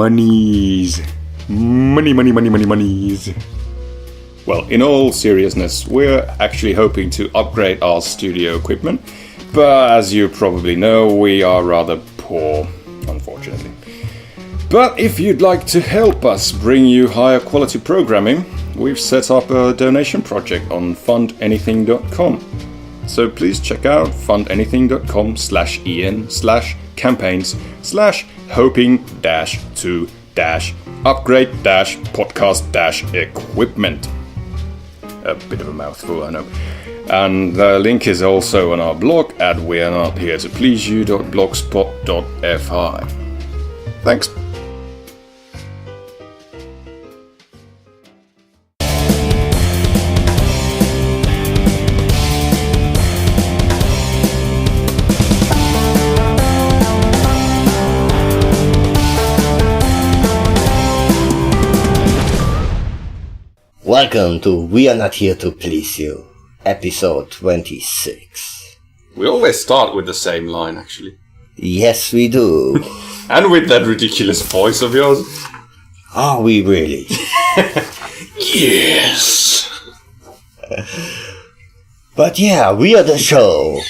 monies. Monies. Well, in all seriousness, we're actually hoping to upgrade our studio equipment, but as you probably know, we are rather poor, unfortunately. But if you'd like to help us bring you higher quality programming, we've set up a donation project on fundanything.com. So please check out fundanything.com/en/campaigns/hoping-to-upgrade-podcast-equipment. A bit of a mouthful, I know. And the link is also on our blog at wearenotheretoPleaseYou.blogspot.fi. Thanks. Welcome to We Are Not Here to Please You, episode 26. We always start with the same line, actually. Yes, we do. And with that ridiculous voice of yours. Are we really? Yes. But yeah, we are the show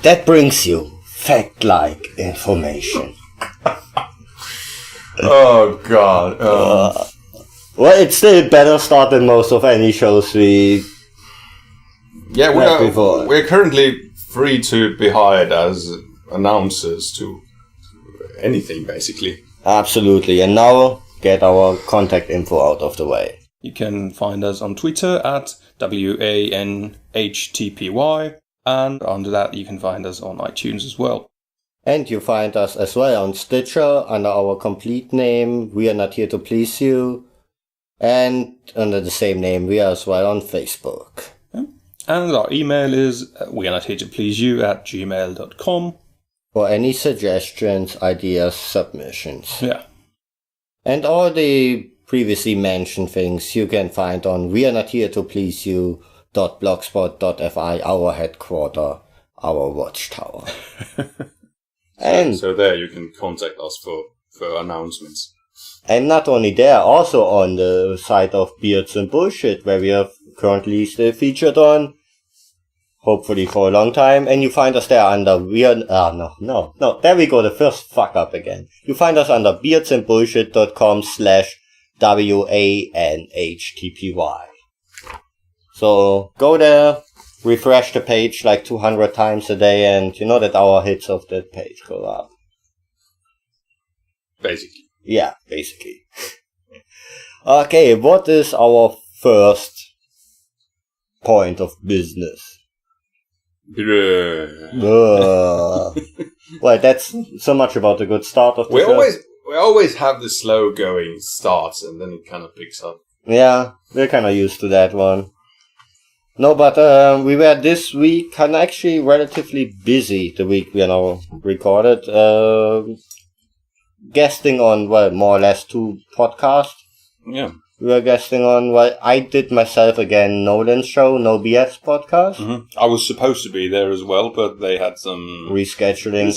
that brings you fact-like information. Oh, God. Well, it's still a better start than most of any shows we had before. We're currently free to be hired as announcers to anything, basically. Absolutely. And now, get our contact info out of the way. You can find us on Twitter at WANHTPY, and under that you can find us on iTunes as well. And you find us as well on Stitcher under our complete name, We Are Not Here to Please You. And under the same name, we are as well on Facebook. Yeah. And our email is wearenotheretoPleaseYou@gmail.com. For any suggestions, ideas, submissions. Yeah. And all the previously mentioned things you can find on wearenotheretoPleaseYou.blogspot.fi, our headquarter, our watchtower. And so there you can contact us for announcements. And not only there, also on the site of Beards and Bullshit, where we are currently still featured on, hopefully for a long time. And you find us there under there we go, the first fuck up again. You find us under beardsandbullshit.com/WANHTPY. So go there, refresh the page like 200 times a day, and you know that our hits of that page go up. Basically. Yeah, basically. Okay, what is our first point of business? Well, that's so much about the good start of the show. We always have the slow going starts and then it kind of picks up. Yeah, we're kind of used to that one. No, but we were this week kind of actually relatively busy the week we are now recorded. Guesting on, well, more or less 2 podcasts. Yeah. We were guesting on, well, I did myself again, Nolan's show, No BS podcast. Mm-hmm. I was supposed to be there as well, but they had some rescheduling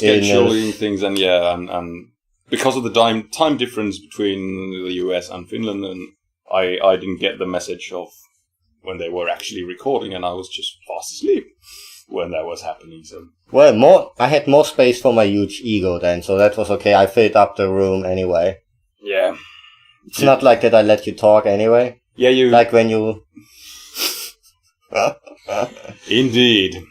things, and and because of the time difference between the US and Finland, and I didn't get the message of when they were actually recording, and I was just fast asleep when that was happening. So I had more space for my huge ego then, so that was okay. I filled up the room anyway. Yeah. It's not like that I let you talk anyway. Yeah, you... Like when you... Indeed.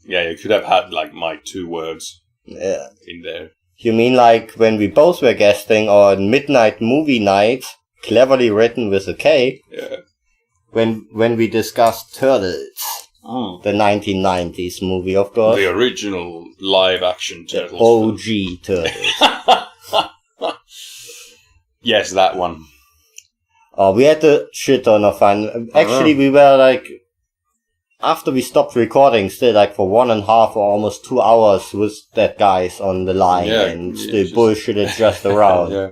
Yeah, you could have had, like, my 2 words in there. You mean like when we both were guesting on Midnight Movie Night, cleverly written with a K, yeah. When we discussed Turtles, the 1990s movie, of course. The original live-action Turtles. OG Turtles. Yes, that one. Oh, we had a shit ton of fun. Actually, we were like, after we stopped recording, still like for 1.5 or almost 2 hours with that guys on the line and still bullshitted just around. Yeah.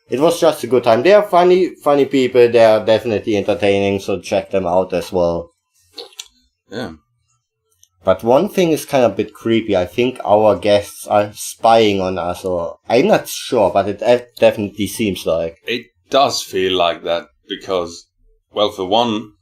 It was just a good time. They are funny people. They are definitely entertaining, so check them out as well. Yeah. But one thing is kind of a bit creepy. I think our guests are spying on us, or I'm not sure, but it definitely seems like. It does feel like that because, well, for one,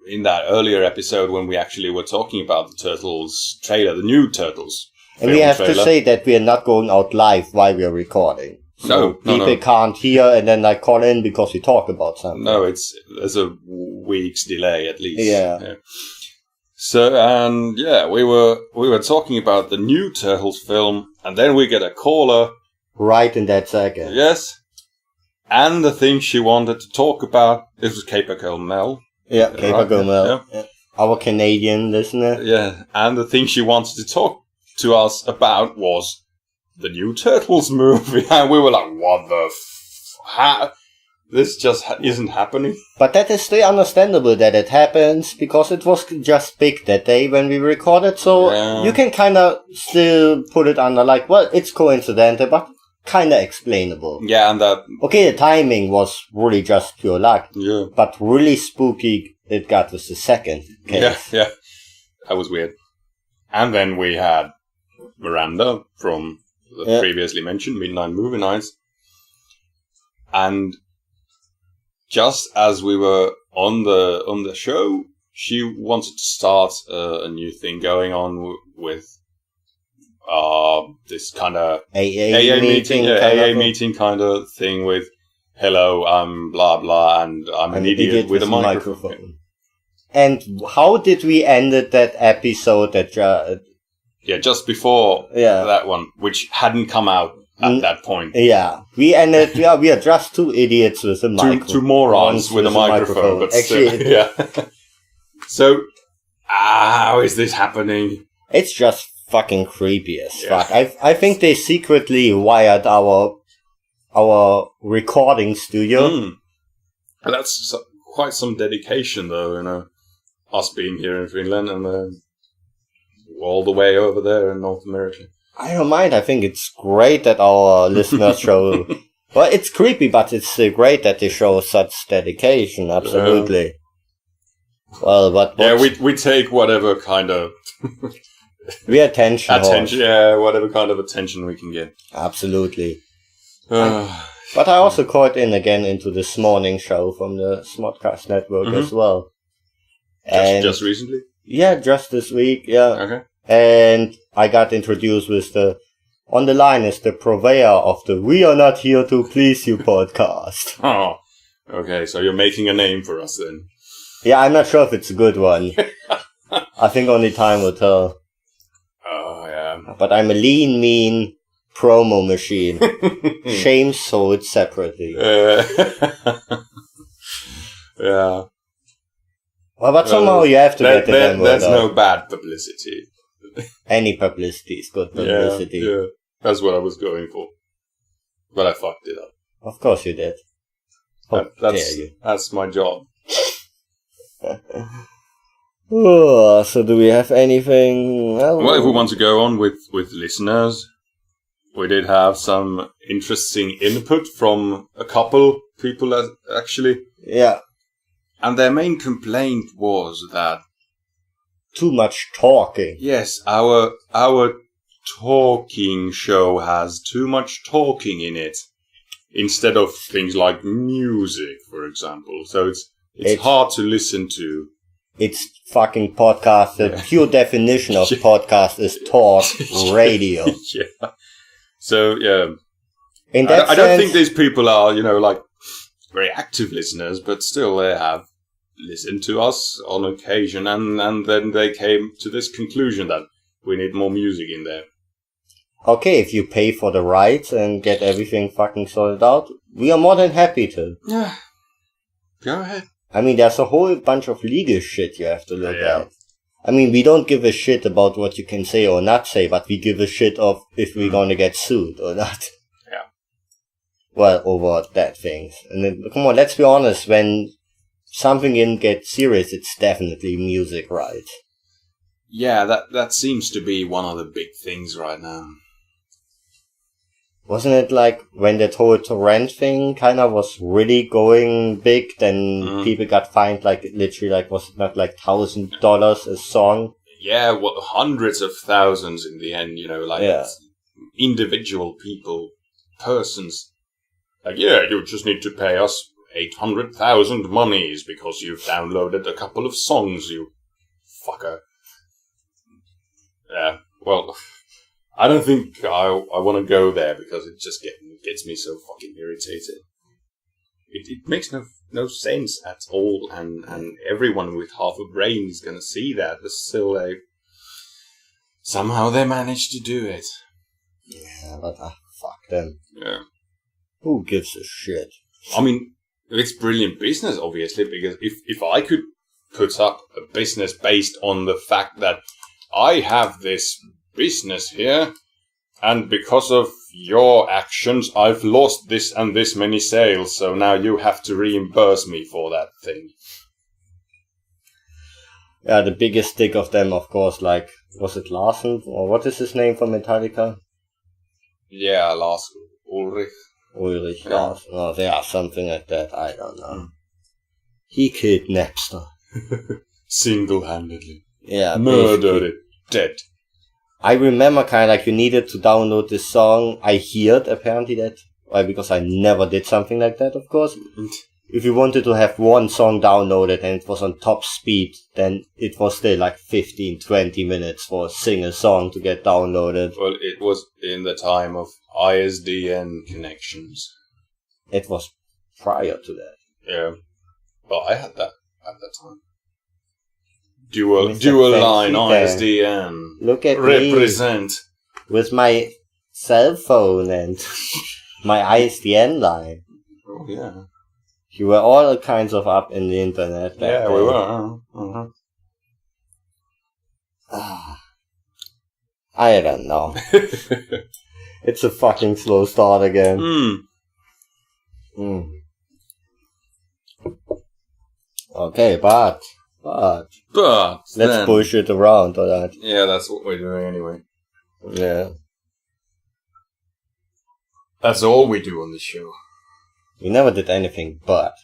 in that earlier episode when we actually were talking about the Turtles trailer, the new Turtles. And we have to say that we are not going out live while we are recording. So people can't hear and then like call in because we talk about something. No, there's a week's delay at least. Yeah. So, and yeah, we were talking about the new Turtles film, and then we get a caller. Right in that second. Yes. And the thing she wanted to talk about, this was Caper Girl Mel. Yeah, Caper Girl Mel. Yeah. Our Canadian listener. Yeah, and the thing she wanted to talk to us about was the new Turtles movie. And we were like, what the this just isn't happening. But that is still understandable that it happens, because it was just big that day when we recorded, so you can kind of still put it under like, well, it's coincidental, but kind of explainable. Yeah, and that... Okay, the timing was really just pure luck. Yeah. But really spooky it got with the second case. Yeah. That was weird. And then we had Miranda from the previously mentioned Midnight Movie Nights. And just as we were on the show, she wanted to start a new thing going on with this kind of AA meeting kind of thing with, hello, I'm blah blah, and I'm an idiot with a microphone. And how did we end that episode that just before that one, which hadn't come out at that point. Yeah. We ended, we are just two idiots with a microphone. Two morons with a microphone. But actually, still, yeah. So, how is this happening? It's just fucking creepy as fuck. I think they secretly wired our recording studio. That's quite some dedication, though, us being here in Finland and all the way over there in North America. I don't mind. I think it's great that our listeners show... Well, it's creepy, but it's great that they show such dedication. Absolutely. Well, but... Yeah, we take whatever kind of... attention, whatever kind of attention we can get. Absolutely. But I also caught in again into this morning show from the Smodcast Network as well. Just recently? Yeah, just this week, yeah. Okay. And I got introduced with on the line is the purveyor of the We Are Not Here to Please You podcast. Oh, okay, so you're making a name for us then. Yeah, I'm not sure if it's a good one. I think only time will tell. Oh, yeah. But I'm a lean, mean promo machine. Shame sold separately. Yeah. Well, but somehow you have to get it. There's no bad publicity. Any publicity is good publicity. Yeah, that's what I was going for. But I fucked it up. Of course you did. That's my job. So do we have anything else? Well, if we want to go on with listeners, we did have some interesting input from a couple people actually. Yeah. And their main complaint was that too much talking. Yes, our talking show has too much talking in it, instead of things like music, for example. So it's hard to listen to. It's fucking podcast. The pure definition of podcast is talk radio. Yeah. So yeah, in that I don't think these people are like very active listeners, but still they have listened to us on occasion, and then they came to this conclusion that we need more music in there. Okay, if you pay for the rights and get everything fucking sorted out, we are more than happy to. Yeah. Go ahead. I mean, there's a whole bunch of legal shit you have to look at. I mean, we don't give a shit about what you can say or not say, but we give a shit of if we're gonna get sued or not. Yeah. Well, over that things. And then, come on, let's be honest, when something gets serious, it's definitely music, right? Yeah, that seems to be one of the big things right now. Wasn't it like when that whole torrent thing kind of was really going big, then people got fined like literally like, was it not like $1,000 a song? Yeah, what, hundreds of thousands in the end, individual people, persons. Like, you just need to pay us 800,000 monies because you've downloaded a couple of songs, you fucker. Yeah, well, I don't think I want to go there because it just gets me so fucking irritated. It makes no sense at all, and everyone with half a brain is gonna see that, but still, somehow they managed to do it. Yeah, but fuck them. Yeah. Who gives a shit? I mean, it's brilliant business, obviously, because if I could put up a business based on the fact that I have this business here, and because of your actions, I've lost this and this many sales, so now you have to reimburse me for that thing. Yeah, the biggest stick of them, of course, like, was it Larsen? Or what is his name for Metallica? Yeah, Lars Ulrich. Ulrich Larsen. Oh, yeah, something like that, I don't know. He killed Napster. Single-handedly. Yeah, murdered it. Dead. I remember kind of like you needed to download this song. I heard apparently that, because I never did something like that, of course. If you wanted to have one song downloaded and it was on top speed, then it was still like 15-20 minutes for a single song to get downloaded. Well, it was in the time of ISDN connections. It was prior to that. Yeah. Well, I had that at that time. Dual line ISDN. Look at represent. Me with my cell phone and my ISDN line. Oh, yeah. You were all kinds of up in the internet. Yeah, we were. Uh-huh. I don't know. It's a fucking slow start again. Okay, but let's bullshit around or that. Yeah, that's what we're doing anyway. Yeah. That's all we do on this show. We never did anything but.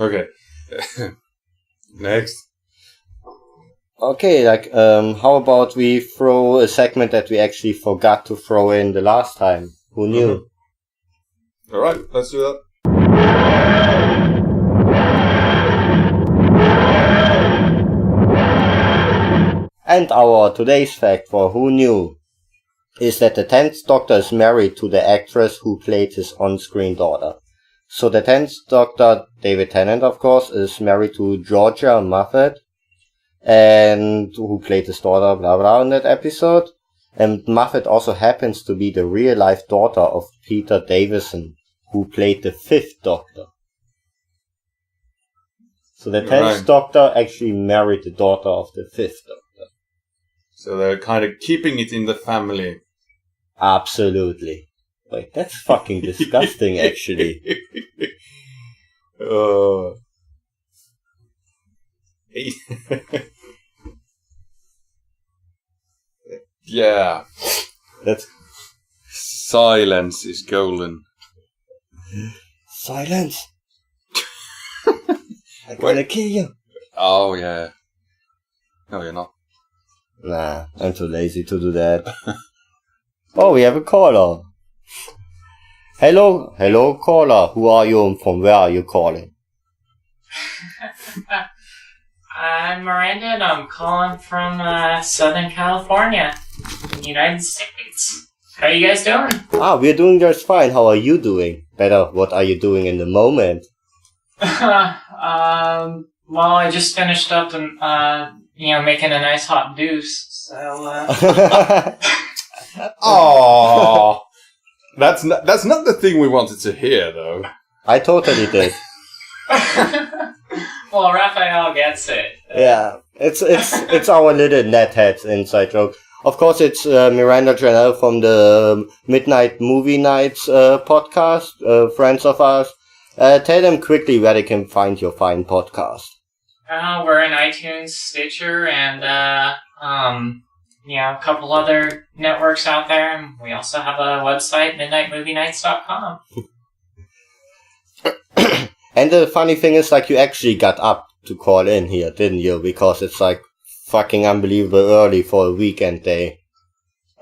Okay. Next. Okay, like, how about we throw a segment that we actually forgot to throw in the last time? Who knew? Alright, let's do that. And our today's fact for Who Knew is that the 10th Doctor is married to the actress who played his on-screen daughter. So the 10th Doctor, David Tennant of course, is married to Georgia Moffat, and who played his daughter, blah blah, in that episode. And Moffat also happens to be the real-life daughter of Peter Davison, who played the 5th Doctor. So the 10th Doctor actually married the daughter of the 5th Doctor. So they're kind of keeping it in the family. Absolutely. Like, that's fucking disgusting, actually. Yeah. That's... Silence is golden. Silence! I'm gonna kill you! Oh, yeah. No, you're not. Nah, I'm too lazy to do that. Oh, we have a caller. Hello caller. Who are you and from where are you calling? I'm Miranda and I'm calling from Southern California, United States. How are you guys doing? We're doing just fine. How are you doing? Better, what are you doing in the moment? Well, I just finished up and, making a nice hot deuce, so, Oh, that's not the thing we wanted to hear, though. I totally did. Well, Raphael gets it. Yeah, it's our little netheads inside joke. Of course, it's Miranda Janelle from the Midnight Movie Nights podcast, friends of ours. Tell them quickly where they can find your fine podcast. We're in iTunes, Stitcher, and a couple other networks out there. And we also have a website, midnightmovienights.com. And the funny thing is, like, you actually got up to call in here, didn't you? Because it's like fucking unbelievable early for a weekend day.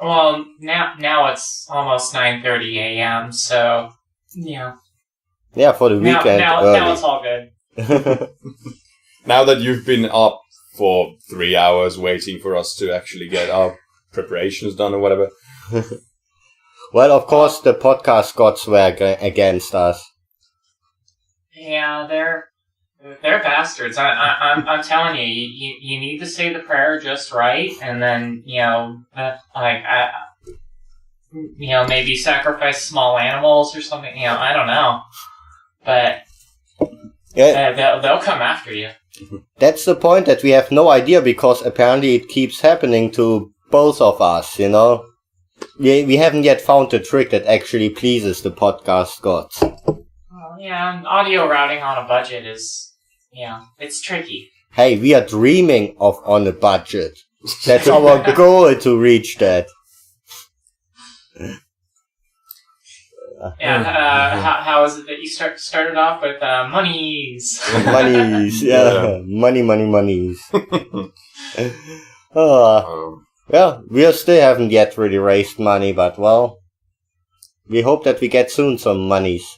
Well, now it's almost 9:30 a.m., so, yeah. Yeah, for the weekend early. Now it's all good. Now that you've been up for 3 hours waiting for us to actually get our preparations done or whatever. Well, of course, the podcast gods were against us. Yeah, they're bastards. I'm telling you, you need to say the prayer just right, and then maybe sacrifice small animals or something. I don't know, but they'll come after you. That's the point, that we have no idea, because apparently it keeps happening to both of us. We haven't yet found the trick that actually pleases the podcast gods. Yeah, and audio routing on a budget is, it's tricky. Hey, we are dreaming of on a budget. That's our goal, to reach that. Yeah, how is it that you started off with monies? Monies, yeah. Monies. Well, we still haven't yet really raised money, but, well, we hope that we get soon some monies.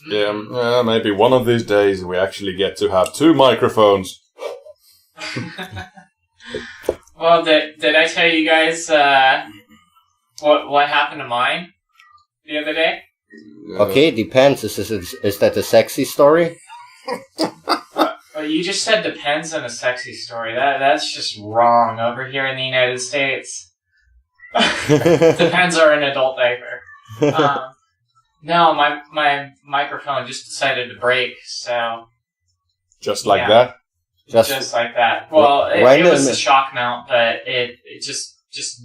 Yeah, maybe one of these days we actually get to have 2 microphones. Well, did I tell you guys what happened to mine the other day? Okay, depends. Is that a sexy story? Well, you just said depends on a sexy story. That's just wrong over here in the United States. Depends are an adult diaper. No, my microphone just decided to break, so... Just like that? Just like that. Well, it was a shock mount, but it just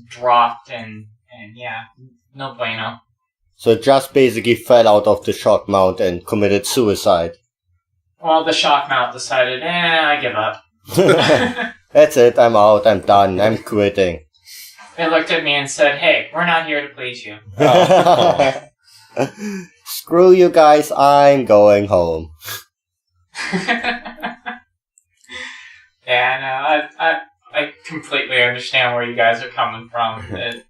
dropped, and yeah, no bueno. So it just basically fell out of the shock mount and committed suicide. Well, the shock mount decided, I give up. That's it, I'm out, I'm done, I'm quitting. They looked at me and said, hey, we're not here to please you. Screw you guys, I'm going home. Yeah, no, I completely understand where you guys are coming from. It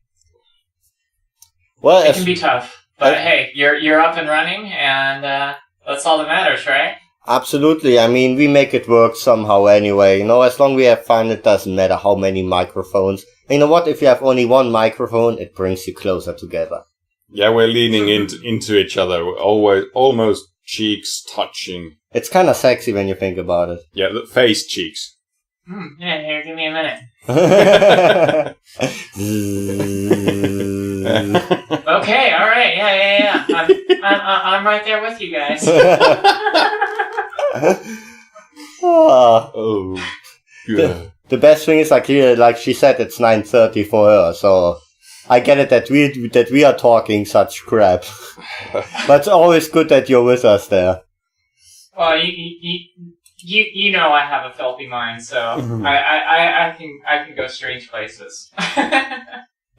can be tough, but hey, you're up and running, and that's all that matters, right? Absolutely. I mean, we make it work somehow anyway. As long as we have fun, it doesn't matter how many microphones. And you know what? If you have only one microphone, it brings you closer together. Yeah, we're leaning into each other, almost cheeks touching. It's kind of sexy when you think about it. Yeah, the face cheeks. Yeah, here, give me a minute. Okay, all right, yeah. I'm right there with you guys. Oh, good. The best thing is, like she said, it's 9:30 for her, so I get it that we are talking such crap. But it's always good that you're with us there. Well, you know I have a filthy mind, so I can go strange places.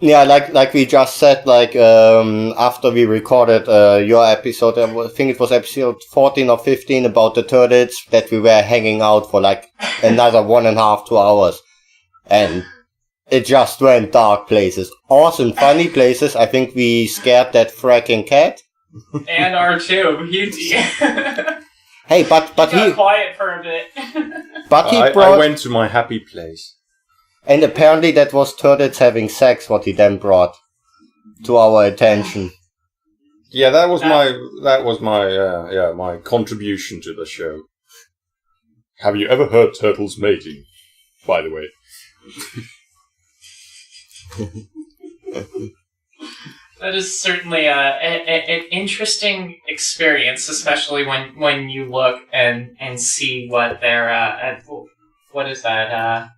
Yeah, like we just said, after we recorded your episode, I think it was episode 14 or 15 about the turtles, that we were hanging out for another 1.5 2 hours, and it just went dark places. Awesome, funny places. I think we scared that fracking cat. And R2. Hey, but he got quiet for a bit. But I went to my happy place. And apparently that was turtles having sex, what he then brought to our attention. Yeah, that was my contribution to the show. Have you ever heard turtles mating? By the way. That is certainly an interesting experience, especially when you look and see what their what is that?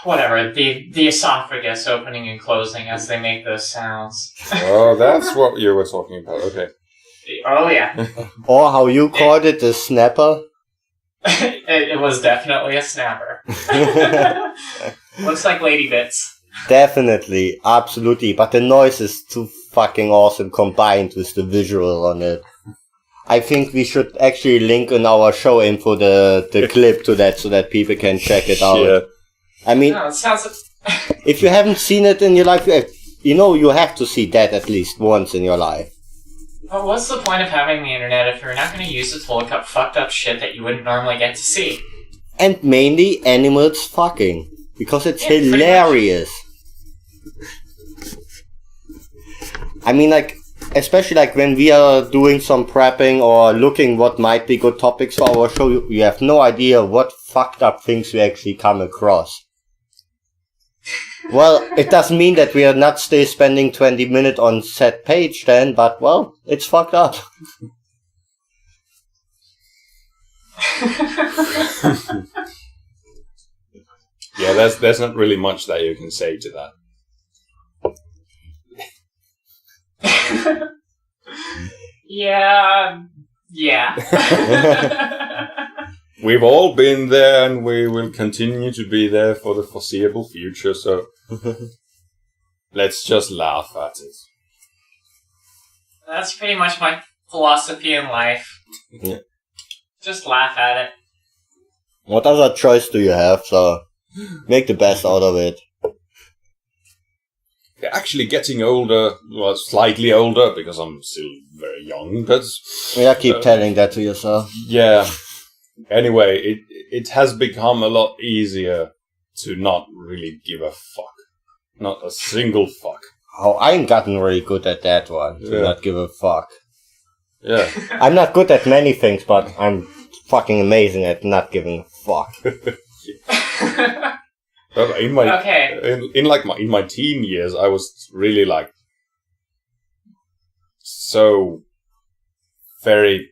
Whatever, the esophagus opening and closing as they make those sounds. Oh, that's what you were talking about. Okay. Oh yeah. Or how you called it, the snapper. It was definitely a snapper. Looks like lady bits. Definitely, absolutely, but the noise is too fucking awesome combined with the visual on it. I think we should actually link in our show info the clip to that so that people can check it out. Yeah. I mean, No, it sounds... if you haven't seen it in your life, you have to see that at least once in your life. Well, what's the point of having the internet if you're not going to use it to look up fucked up shit that you wouldn't normally get to see? And mainly animals fucking. Because it's Yeah, pretty hilarious. I mean, like, especially like when we are doing some prepping or looking what might be good topics for our show, you have no idea what fucked up things we actually come across. Well, it doesn't mean that we are not still spending 20 minutes on set page then, but well, it's fucked up. Yeah, there's not really much that you can say to that. Yeah. We've all been there, and we will continue to be there for the foreseeable future, so let's just laugh at it. That's pretty much my philosophy in life. Yeah. Just laugh at it. What other choice do you have? So, make the best out of it. Yeah, actually getting older, well, slightly older, because I'm still very young, but... Yeah, keep telling that to yourself. Yeah. Anyway, it has become a lot easier to not really give a fuck. Not a single fuck. Oh, I ain't gotten really good at that one. To not give a fuck. Yeah. I'm not good at many things, but I'm fucking amazing at not giving a fuck. In my Okay. in my teen years, I was really like so very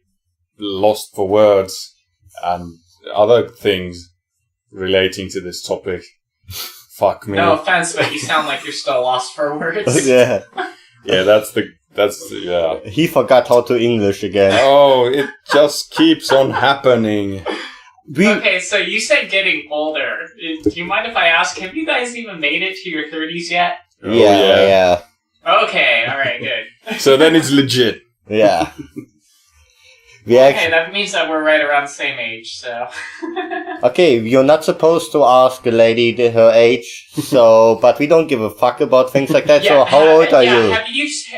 lost for words and other things relating to this topic. Fuck me. No offense, but you sound like you're still lost for words. Yeah. Yeah, that's yeah. He forgot how to English again. Oh, it just keeps on happening. Okay, so you said getting older. Do you mind if I ask, have you guys even made it to your 30s yet? Oh, Yeah. Okay, alright, good. So then it's legit. Yeah. We Okay, actually, that means that we're right around the same age, so... okay, you're not supposed to ask a lady her age, so, but we don't give a fuck about things like that, so how old are you?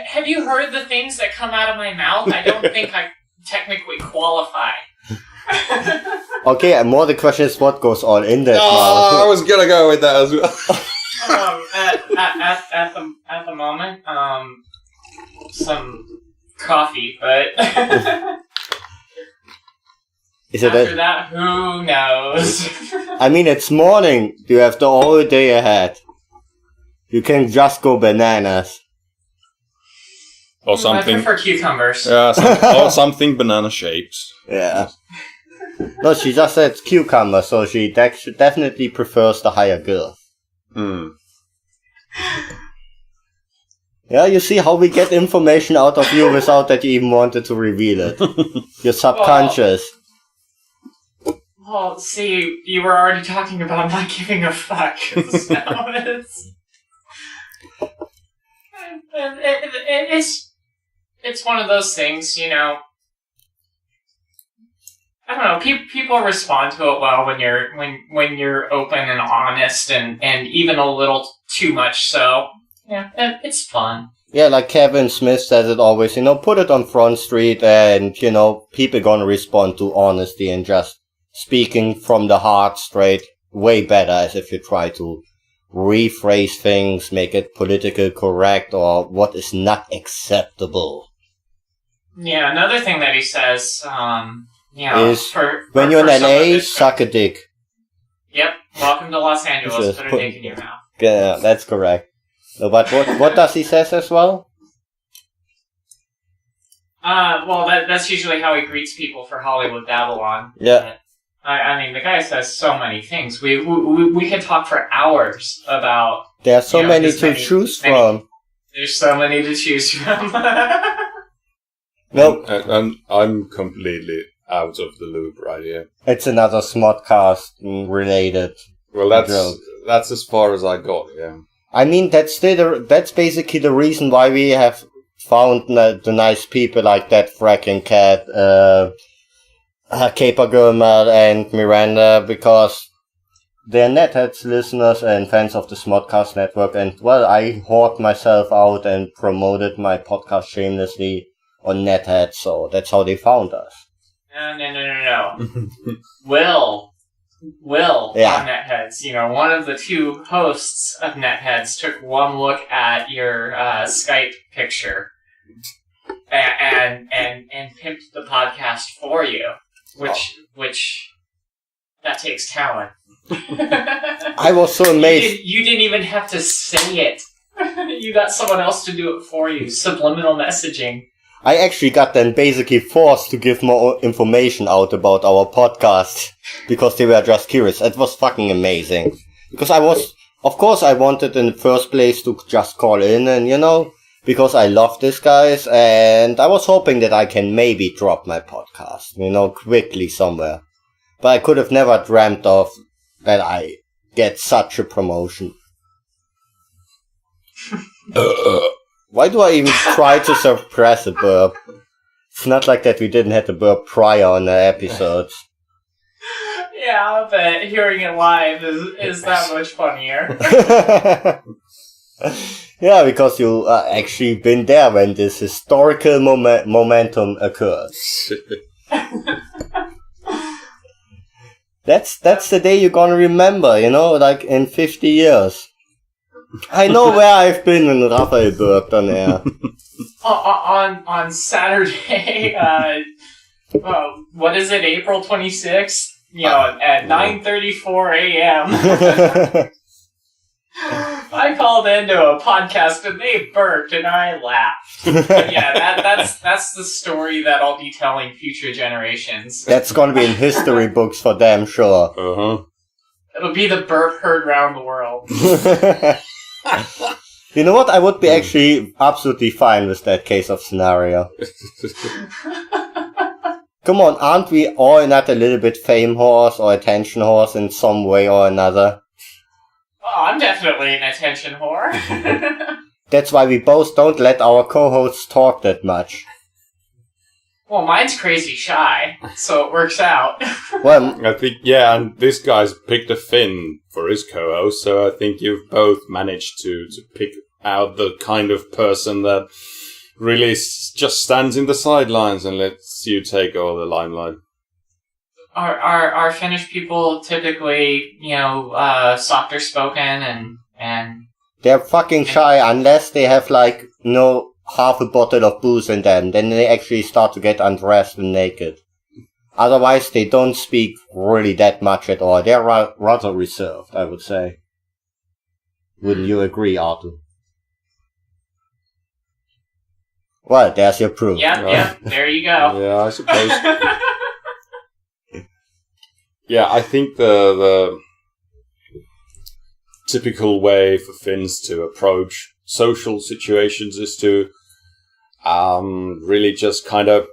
Have you heard the things that come out of my mouth? I don't think I technically qualify. Okay, and more the question is what goes on in that Oh, I mouth. was gonna go with that as well. At the moment, some coffee, but Is it after that, who knows? I mean, it's morning. You have the whole day ahead. You can just go bananas. Or I something. prefer cucumbers. Or something banana shaped. Yeah. No, she just said cucumber, so she definitely prefers the higher girth. Hmm. Yeah, you see how we get information out of you without that you even wanted to reveal it. Your subconscious. Well, see, you were already talking about not giving a fuck. So it's one of those things, you know. I don't know. People respond to it well when you're open and honest and even a little too much. So yeah, it's fun. Yeah, like Kevin Smith says it always. Put it on Front Street, and people gonna respond to honesty and just speaking from the heart straight. Way better as if you try to rephrase things, make it politically correct, or what is not acceptable. Yeah, another thing that he says. Is when you're in LA, suck a dick. Yep. Welcome to Los Angeles. Put a dick in your mouth. Yeah, that's correct. No, but what does he says as well? Well, that's usually how he greets people for Hollywood Babylon. Yeah. I mean, the guy says so many things. We could talk for hours about. There are so many to choose from. There's so many to choose from. Nope. And I'm completely out of the loop right here. It's another Smodcast related. Well, that's as far as I got. Yeah. I mean, that's basically the reason why we have found the nice people like that fracking cat, Caper Gurmal and Miranda, because they're Netheads listeners and fans of the Smodcast Network, and well, I hoard myself out and promoted my podcast shamelessly on Netheads, so that's how they found us. No. Will Yeah. on Netheads, one of the two hosts of Netheads took one look at your Skype picture and pimped the podcast for you, which that takes talent. I was so amazed. You didn't even have to say it. You got someone else to do it for you. Subliminal messaging. I actually got them basically forced to give more information out about our podcast because they were just curious. It was fucking amazing. Because of course I wanted in the first place to just call in and, because I love these guys and I was hoping that I can maybe drop my podcast, quickly somewhere. But I could have never dreamt of that I get such a promotion. Why do I even try to suppress a burp? It's not like that we didn't have the burp prior on the episodes. Yeah, but hearing it live is that much funnier. Yeah, because you actually been there when this historical momentum occurred. That's the day you're gonna remember, like in 50 years. I know where I've been when Raphael burped on air. On Saturday, what is it, April 26th? At 9:34 a.m. I called into a podcast and they burped and I laughed. But yeah, that's the story that I'll be telling future generations. That's gonna be in history books for damn sure. Uh-huh. It'll be the burp heard round the world. You know what? I would be actually absolutely fine with that case of scenario. Come on, aren't we all not a little bit fame horse or attention horse in some way or another? Oh, I'm definitely an attention whore. That's why we both don't let our co-hosts talk that much. Well, mine's crazy shy, so it works out. Well, I think, yeah, and this guy's picked a Finn for his co-host, so I think you've both managed to pick out the kind of person that really just stands in the sidelines and lets you take all the limelight. Are Finnish people typically, softer spoken and they're fucking shy unless they have half a bottle of booze in them. Then they actually start to get undressed and naked. Otherwise, they don't speak really that much at all. They're rather reserved, I would say. Wouldn't you agree, Arthur? Well, there's your proof. Yep, there you go. Yeah, I suppose. Yeah, I think the typical way for Finns to approach social situations is to really just kind of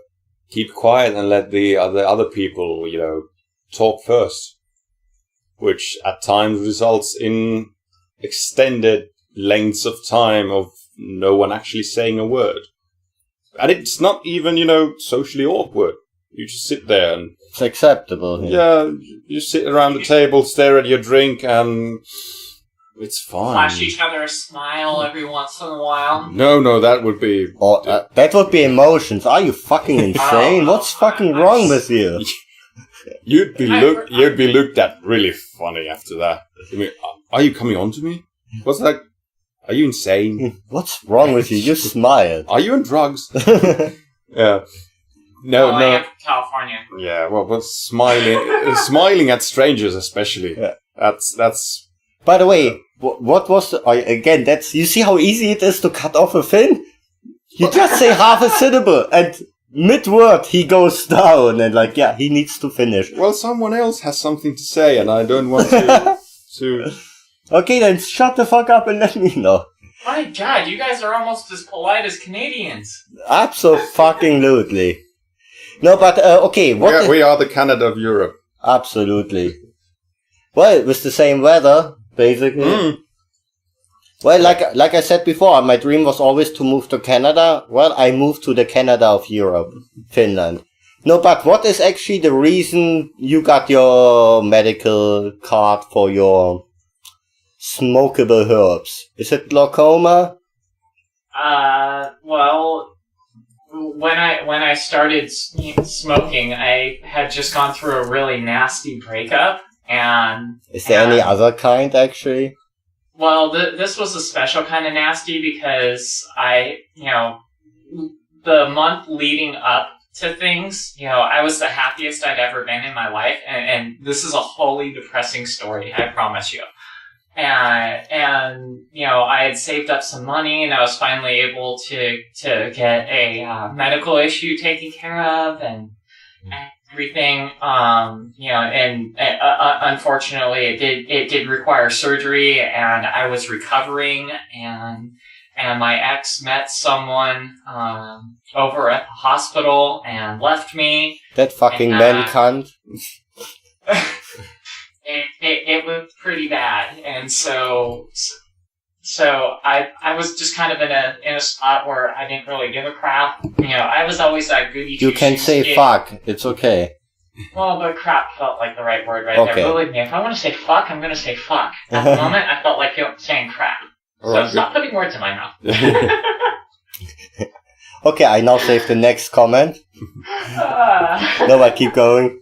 keep quiet and let the other people, talk first, which at times results in extended lengths of time of no one actually saying a word. And it's not even, socially awkward. You just sit there and... It's acceptable. Yeah, you sit around the table, stare at your drink, and it's fine. Flash each other a smile every once in a while. No, that would be... that would be emotions. Are you fucking insane? What's fucking wrong with you? You'd be looked at really funny after that. I mean, are you coming on to me? What's that? Are you insane? What's wrong with you? You smiled. Are you on drugs? Yeah. No. I am from California. Yeah, well, but smiling at strangers especially. Yeah. That's. By the way, what was again? You see how easy it is to cut off a Finn. You just say half a syllable, and mid-word he goes down, and he needs to finish. Well, someone else has something to say, and I don't want to. Okay, then shut the fuck up and let me know. My God, you guys are almost as polite as Canadians. Absolutely. No, but okay. We are the Canada of Europe. Absolutely. Well, with the same weather, basically. Well, like I said before, my dream was always to move to Canada. Well, I moved to the Canada of Europe, Finland. No, but what is actually the reason you got your medical card for your smokable herbs? Is it glaucoma? Well, when I started smoking, I had just gone through a really nasty breakup, and... Is there any other kind, actually? Well, this was a special kind of nasty because the month leading up to things, I was the happiest I'd ever been in my life, and this is a wholly depressing story, I promise you. And I had saved up some money, and I was finally able to get a medical issue taken care of, and everything, unfortunately it did require surgery, and I was recovering, and my ex met someone, over at the hospital and left me. That fucking man cunt. It was pretty bad, and so I was just kind of in a spot where I didn't really give a crap. I was always that goody. You can say fuck. It's okay. Well, but crap felt like the right word right there. Believe me, if I want to say fuck, I'm going to say fuck. At the moment, I felt like saying crap. So stop putting words in my mouth. Okay, I now save the next comment. No, but keep going.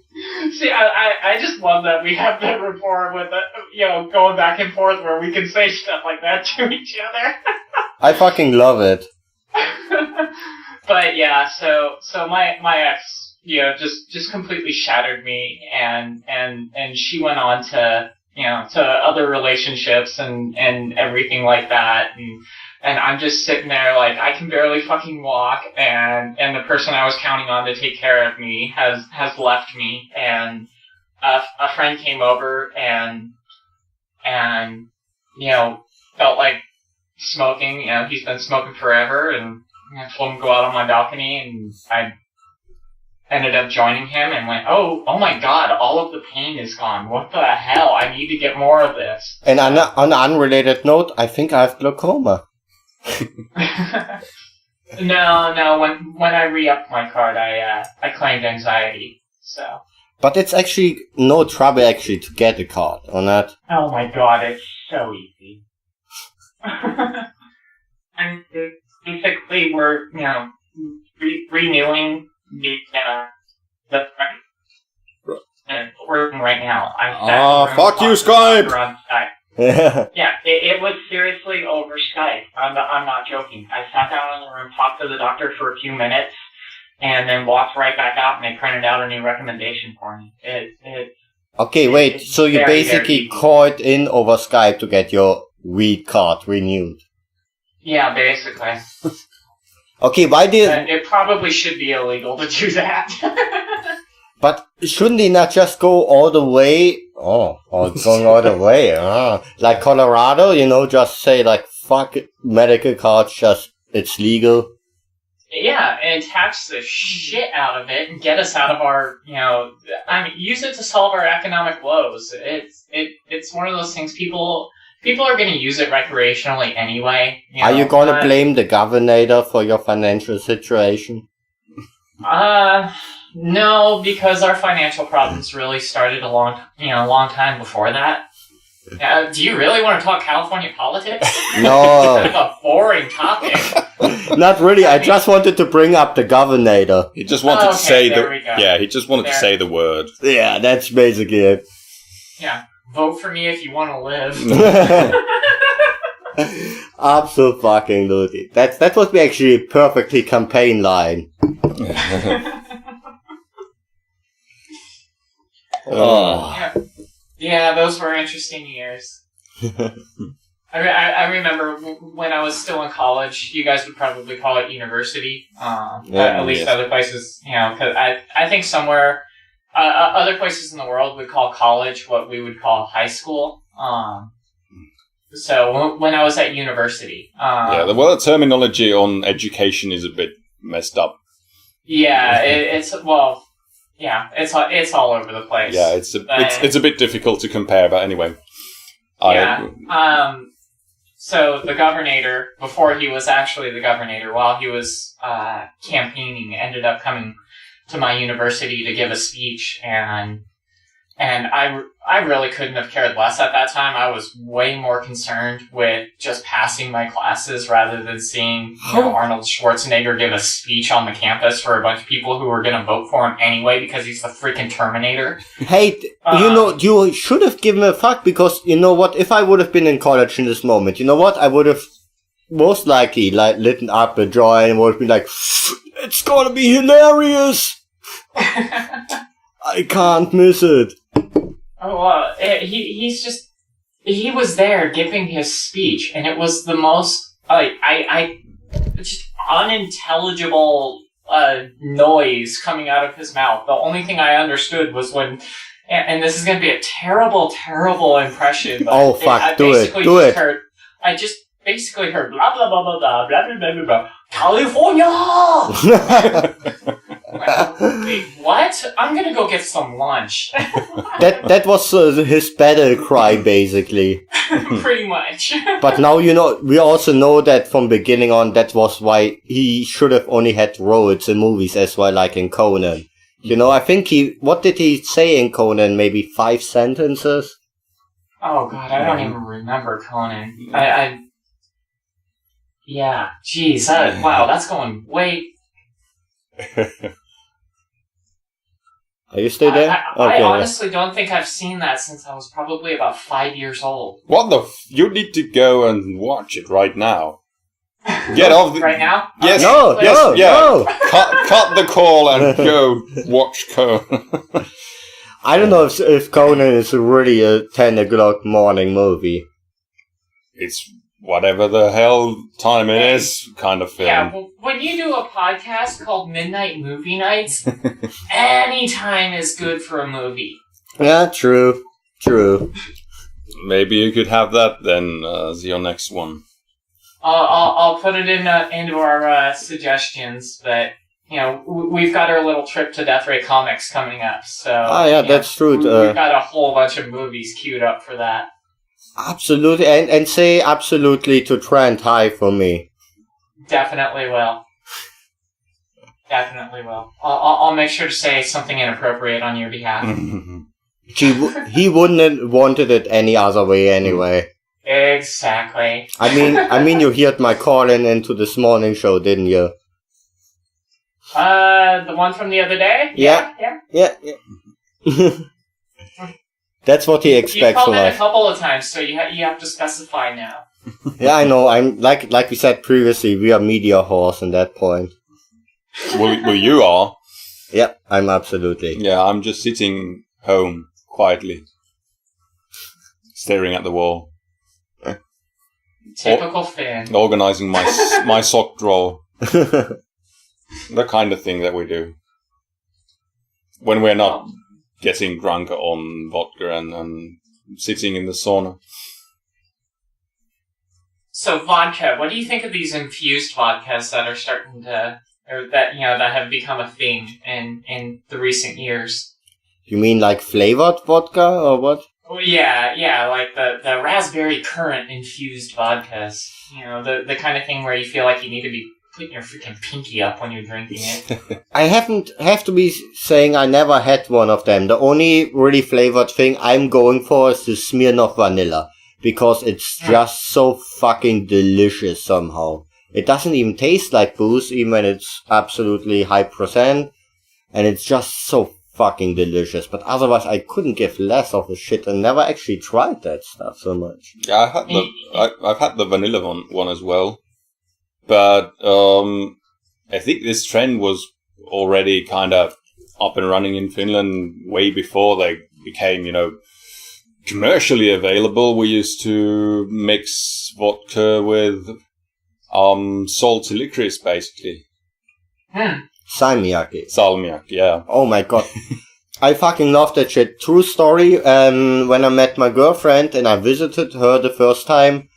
See, I just love that we have that rapport with going back and forth where we can say stuff like that to each other. I fucking love it. But yeah, so my ex, just completely shattered me, and she went on to other relationships and everything like that, and I'm just sitting there like I can barely fucking walk, and the person I was counting on to take care of me has left me, and a friend came over and felt like smoking. He's been smoking forever, and I told him to go out on my balcony, and I ended up joining him and went, oh my god, all of the pain is gone. What the hell? I need to get more of this. And on an unrelated note, I think I have glaucoma. No. When I re-upped my card, I claimed anxiety. So. But it's actually no trouble actually to get a card, or not? Oh my god, it's so easy. And basically, we're renewing the and working right now. Fuck you, Skype! On Skype. Yeah, it was seriously over Skype. I'm not joking. I sat down in the room, talked to the doctor for a few minutes, and then walked right back out, and they printed out a new recommendation for me. Okay, wait, so you basically called in over Skype to get your weed card renewed? Yeah, basically. Okay, why did... It probably should be illegal to do that. But shouldn't they not just go all the way? Oh, going all the way. Like Colorado, just say like, fuck it, medical cards, it's legal. Yeah, and tax the shit out of it and get us out of our, use it to solve our economic woes. It's one of those things people are going to use it recreationally anyway. Are you going to blame the governor for your financial situation? No, because our financial problems really started a long time before that. Do you really want to talk California politics? No. It's kind of a boring topic. Not really. I just wanted to bring up the governor. He just wanted to say he just wanted to say the word. Yeah, that's basically it. Yeah. Vote for me if you want to live. Absolutely. That would be actually a perfectly campaign line. Yeah, those were interesting years. I remember when I was still in college, you guys would probably call it university. At least other places, because I think somewhere, other places in the world would call college what we would call high school. So when I was at university. The terminology on education is a bit messed up. Yeah, it's all over the place. Yeah, it's a bit difficult to compare, but anyway. So the governor, before he was actually the governor, while he was campaigning, ended up coming to my university to give a speech, and I really couldn't have cared less at that time. I was way more concerned with just passing my classes rather than seeing Arnold Schwarzenegger give a speech on the campus for a bunch of people who were going to vote for him anyway because he's the freaking Terminator. Hey, you should have given a fuck, because you know what? If I would have been in college in this moment, you know what? I would have most likely lit up a joy and would have been like, it's gonna be hilarious! I can't miss it. Oh, well, he was there giving his speech, and it was the most, just unintelligible, noise coming out of his mouth. The only thing I understood was when, and this is gonna be a terrible, terrible impression, but oh, fuck, do it. I just basically heard blah, blah, blah, blah, blah, blah, blah, blah, blah, blah, California! Wait, what? I'm gonna go get some lunch. That was his battle cry, basically. Pretty much. But now, we also know that from beginning on, that was why he should have only had roles in movies as well, like in Conan. I think what did he say in Conan? Maybe 5 sentences? Oh god, I don't even remember Conan. Yeah, jeez, wow, that's going way... Are you still there? I honestly don't think I've seen that since I was probably about 5 years old. What you need to go and watch it right now. Get off right now? Yes. No. Cut the call and go watch Conan. I don't know if Conan is really a 10 o'clock morning movie. It's whatever the hell time it is kind of film. Yeah, well, when you do a podcast called Midnight Movie Nights, any time is good for a movie. Yeah, true. Maybe you could have that then as your next one. I'll put it into our suggestions, but we've got our little trip to Death Ray Comics coming up, so that's true. We've got a whole bunch of movies queued up for that. Absolutely, and say absolutely to Trent hi for me. Definitely will. I'll make sure to say something inappropriate on your behalf. He wouldn't have wanted it any other way anyway. Exactly. I mean, you heard my call-in into this morning show, didn't you? The one from the other day? Yeah. That's what he expects from us. You called in a couple of times, so you have to specify now. Yeah, I know. I'm like we said previously, we are media whores at that point. Well, you are. Yep, I'm absolutely. Yeah, I'm just sitting home quietly, staring at the wall. Typical Finn. Organizing my sock drawer. The kind of thing that we do when we're not getting drunk on vodka and sitting in the sauna. So vodka, what do you think of these infused vodkas that are starting to, or that have become a thing in the recent years? You mean like flavored vodka or what? Oh, yeah, like the raspberry currant infused vodkas. The kind of thing where you feel like you need to be putting your freaking pinky up when you're drinking it. I have to be saying I never had one of them. The only really flavored thing I'm going for is the Smirnoff vanilla, because it's just so fucking delicious somehow. It doesn't even taste like booze, even when it's absolutely high %, and it's just so fucking delicious. But otherwise, I couldn't give less of a shit and never actually tried that stuff so much. Yeah, I've had the vanilla one as well. But I think this trend was already kind of up and running in Finland way before they became, commercially available. We used to mix vodka with salty licorice, basically. Salmiakki, yeah. Oh my god. I fucking love that shit. True story, when I met my girlfriend and I visited her the first time,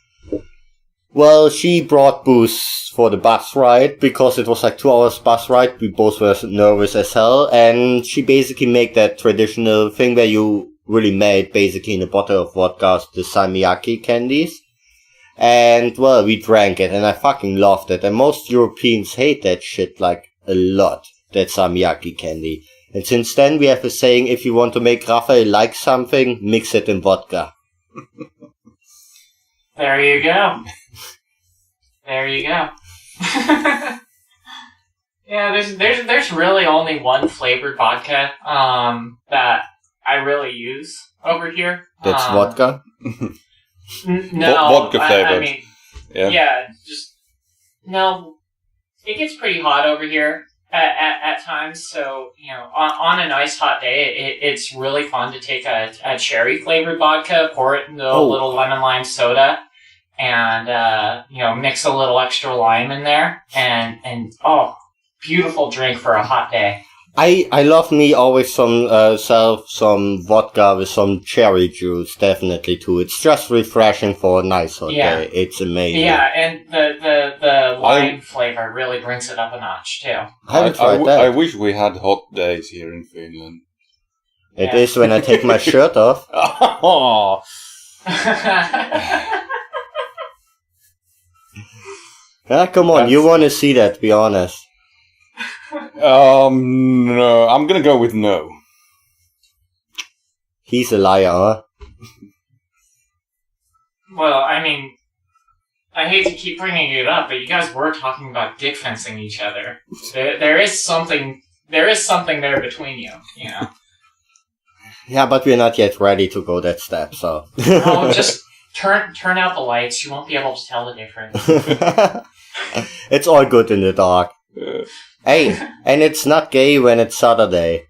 well, she brought booze for the bus ride, because it was like 2 hours bus ride. We both were nervous as hell, and she basically made that traditional thing where you really made basically in a bottle of vodka the salmiakki candies. And, well, we drank it, and I fucking loved it. And most Europeans hate that shit, like, a lot. That salmiakki candy. And since then, we have a saying, if you want to make Raphael like something, mix it in vodka. There you go. There you go. Yeah, there's really only one flavored vodka that I really use over here. That's vodka? No, vodka flavored. I mean, yeah, just no. It gets pretty hot over here at times, so on a nice hot day, it's really fun to take a cherry flavored vodka, pour it into a little lemon lime soda, and mix a little extra lime in there, and beautiful drink for a hot day. I love me always some vodka with some cherry juice, definitely too. It's just refreshing for a nice hot day. It's amazing. Yeah, and the lime flavor really brings it up a notch too. I wish we had hot days here in Finland. It is when I take my shirt off. Come on, you want to see that, be honest. No, I'm gonna go with no. He's a liar, huh? Well, I mean, I hate to keep bringing it up, but you guys were talking about dick fencing each other. There is something there between you, Yeah, but we're not yet ready to go that step, so. Oh, just turn out the lights. You won't be able to tell the difference. It's all good in the dark. Hey, and it's not gay when it's Saturday.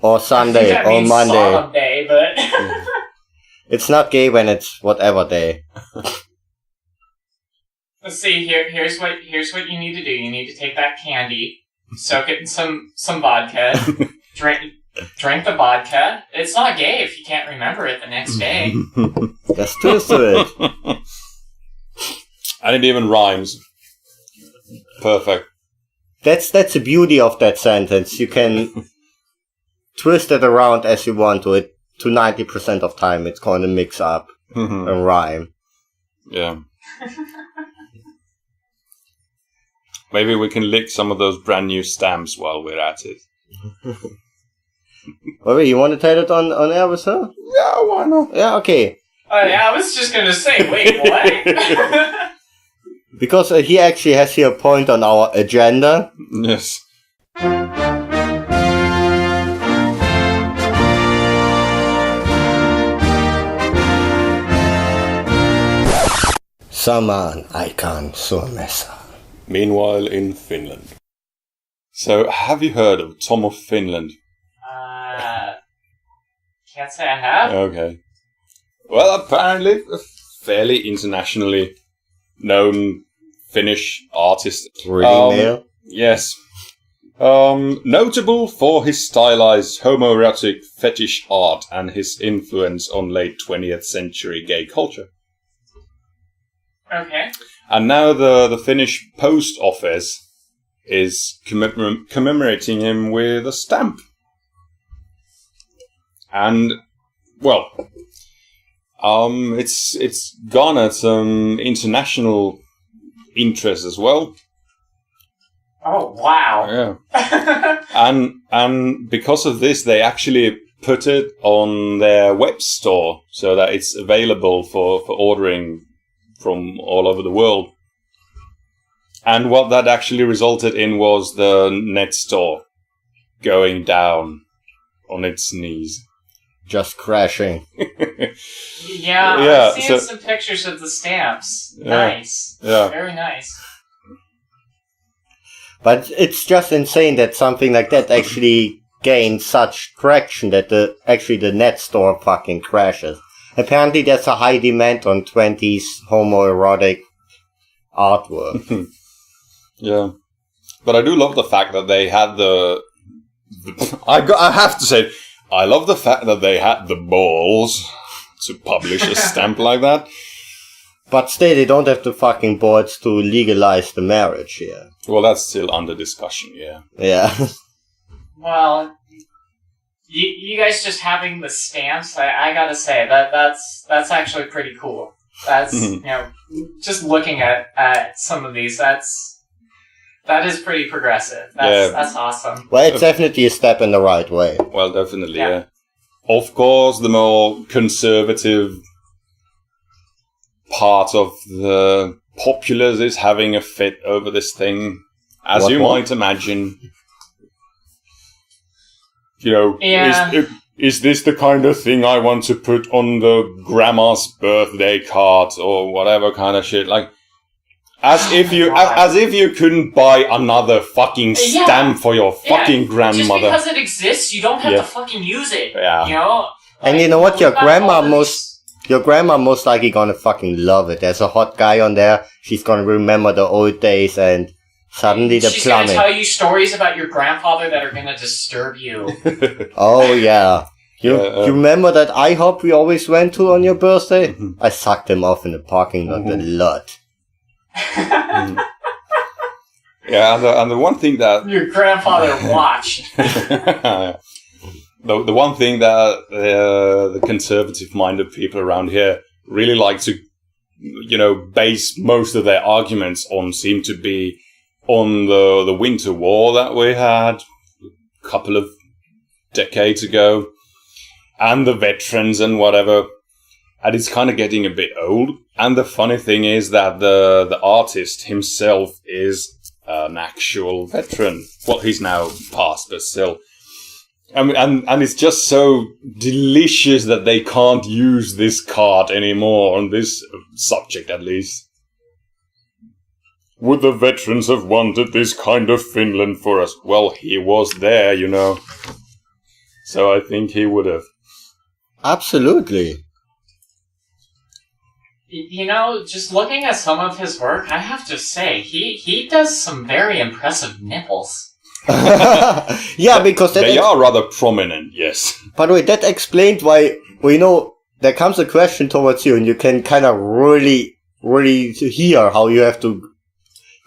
Or Sunday, or Monday. Day, but It's not gay when it's whatever day. Let's see. Here's what you need to do. You need to take that candy, soak it in some vodka, drink the vodka. It's not gay if you can't remember it the next day. That's twisted. And it even rhymes. Perfect. That's the beauty of that sentence. You can twist it around as you want to. It to 90% of time, it's going to mix up and rhyme. Yeah. Maybe we can lick some of those brand new stamps while we're at it. Wait, you want to tell it on air with her? Yeah, why not? Yeah, okay. Oh yeah, I was just gonna say, wait, what? Because he actually has here a point on our agenda. Yes. Samaan aikaan Suomessa. Meanwhile in Finland. So, have you heard of Tom of Finland? Can't say I have. Okay. Well, apparently a fairly internationally known Finnish artist. Really male? Yes. Notable for his stylized homoerotic fetish art and his influence on late 20th century gay culture. Okay. And now the Finnish post office is commemorating him with a stamp. And, well, it's garnered some international interest as well. Oh, wow. Yeah. and because of this, they actually put it on their web store so that it's available for ordering from all over the world. And what that actually resulted in was the net store going down on its knees. Just crashing. Yeah, I've seen some pictures of the stamps. Nice. Yeah. Very nice. But it's just insane that something like that actually gained such traction that the net store fucking crashes. Apparently there's a high demand on 20s homoerotic artwork. Yeah. But I do love the fact that they had I have to say, I love the fact that they had the balls to publish a stamp like that. But still, they don't have the fucking balls to legalize the marriage here. Well, that's still under discussion, yeah. Yeah. Well, you guys just having the stamps, I gotta say, that's actually pretty cool. That's, just looking at some of these, that is pretty progressive. That's awesome. Well, it's definitely a step in the right way. Well, definitely, yeah. Of course, the more conservative part of the populace is having a fit over this thing. As you might imagine. Is this the kind of thing I want to put on the grandma's birthday card or whatever kind of shit? Like, as if you couldn't buy another fucking stamp for your fucking grandmother. Just because it exists, you don't have to fucking use it. Yeah. And you know what? Your grandma most likely gonna fucking love it. There's a hot guy on there. She's gonna remember the old days and suddenly the She's plumbing. She's gonna tell you stories about your grandfather that are gonna disturb you. Oh yeah. You remember that IHOP we always went to on your birthday? Mm-hmm. I sucked him off in the parking lot a lot. Yeah, and the one thing that your grandfather watched. The one thing that the conservative-minded people around here really like to, base most of their arguments on seem to be on the Winter War that we had a couple of decades ago, and the veterans and whatever. And it's kind of getting a bit old. And the funny thing is that the artist himself is an actual veteran. Well, he's now passed, but still. And it's just so delicious that they can't use this card anymore on this subject, at least. Would the veterans have wanted this kind of Finland for us? Well, he was there, So I think he would have. Absolutely. Just looking at some of his work, I have to say, he does some very impressive nipples. Yeah, because they are rather prominent, yes. By the way, that explained why, there comes a question towards you and you can kind of really hear how you have to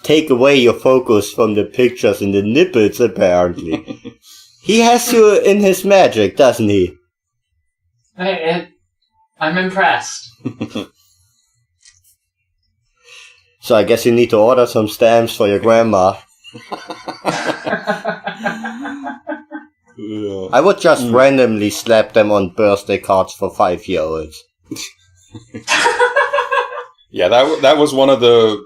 take away your focus from the pictures in the nipples, apparently. He has you in his magic, doesn't he? I'm impressed. So I guess you need to order some stamps for your grandma. I would just randomly slap them on birthday cards for 5-year-olds. Yeah, that was one of the...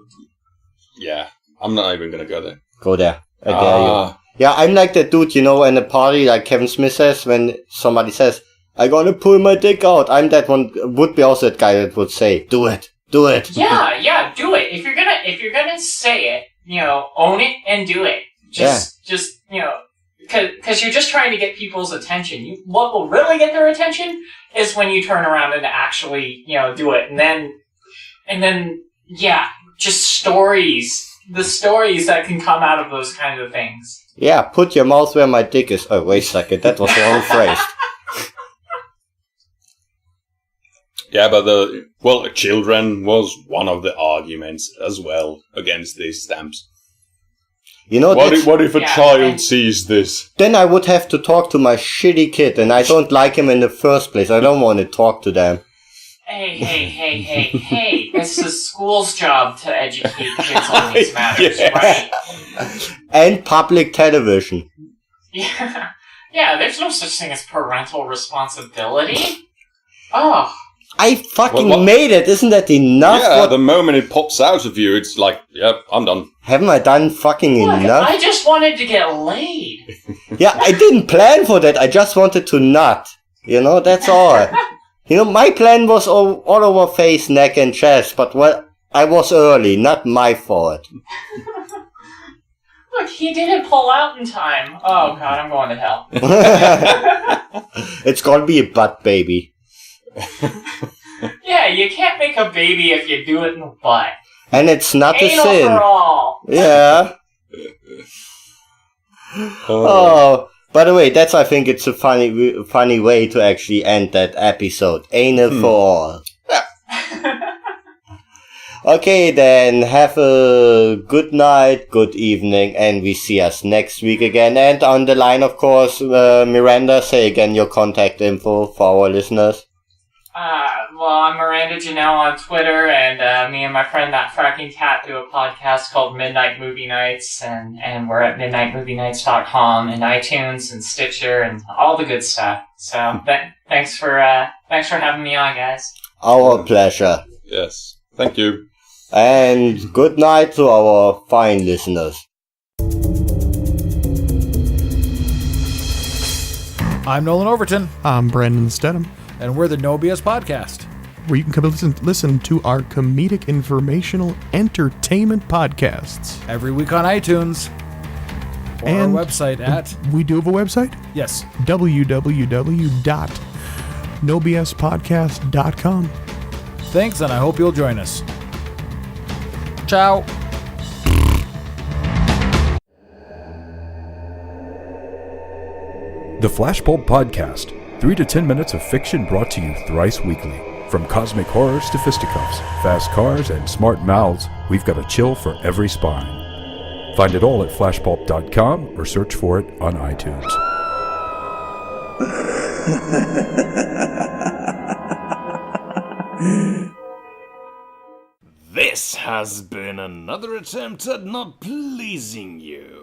Yeah, I'm not even gonna go there. Go there. I dare you. Yeah, I'm like that dude, in a party, like Kevin Smith says, when somebody says, I'm gonna pull my dick out. I'm that one, would be also that guy that would say, do it. Do it. Yeah, do it. If you're gonna say it, own it and do it. Just, because you're just trying to get people's attention. What will really get their attention is when you turn around and actually, do it. And then, just stories. The stories that can come out of those kinds of things. Yeah, put your mouth where my dick is. Oh, wait a second. That was the wrong phrase. Yeah, but children was one of the arguments as well against these stamps. What if a child sees this? Then I would have to talk to my shitty kid, and I don't like him in the first place. I don't want to talk to them. Hey. It's the school's job to educate kids on these matters, right? And public television. Yeah, there's no such thing as parental responsibility. Oh. I fucking made it. Isn't that enough? Yeah, the moment it pops out of you, it's like, yep, I'm done. Haven't I done fucking enough? I just wanted to get laid. Yeah, I didn't plan for that. I just wanted to nut. That's all. My plan was all over face, neck, and chest, but I was early. Not my fault. Look, he didn't pull out in time. Oh, God, I'm going to hell. It's gonna be a butt baby. Yeah, you can't make a baby if you do it in the butt. And it's not a sin. Anal for all. Yeah. Oh, by the way, I think it's a funny way to actually end that episode. Anal for all. Okay, then have a good night, good evening, and we see us next week again. And on the line, of course, Miranda, say again your contact info for our listeners. Well, I'm Miranda Janelle on Twitter, and me and my friend That Fracking Cat do a podcast called Midnight Movie Nights, and we're at midnightmovienights.com and iTunes and Stitcher and all the good stuff. So thanks for having me on, guys. Our pleasure. Yes. Thank you. And good night to our fine listeners. I'm Nolan Overton. I'm Brandon Stedham. And we're the No BS Podcast, Where you can come and listen to our comedic, informational, entertainment podcasts. every week on iTunes. Or And our website at... We do have a website? Yes. www.nobspodcast.com. Thanks, and I hope you'll join us. Ciao. The Flashbulb Podcast. 3 to 10 minutes of fiction brought to you thrice weekly. From cosmic horrors to fisticuffs, fast cars, and smart mouths, we've got a chill for every spine. Find it all at flashbulb.com or search for it on iTunes. This has been another attempt at not pleasing you.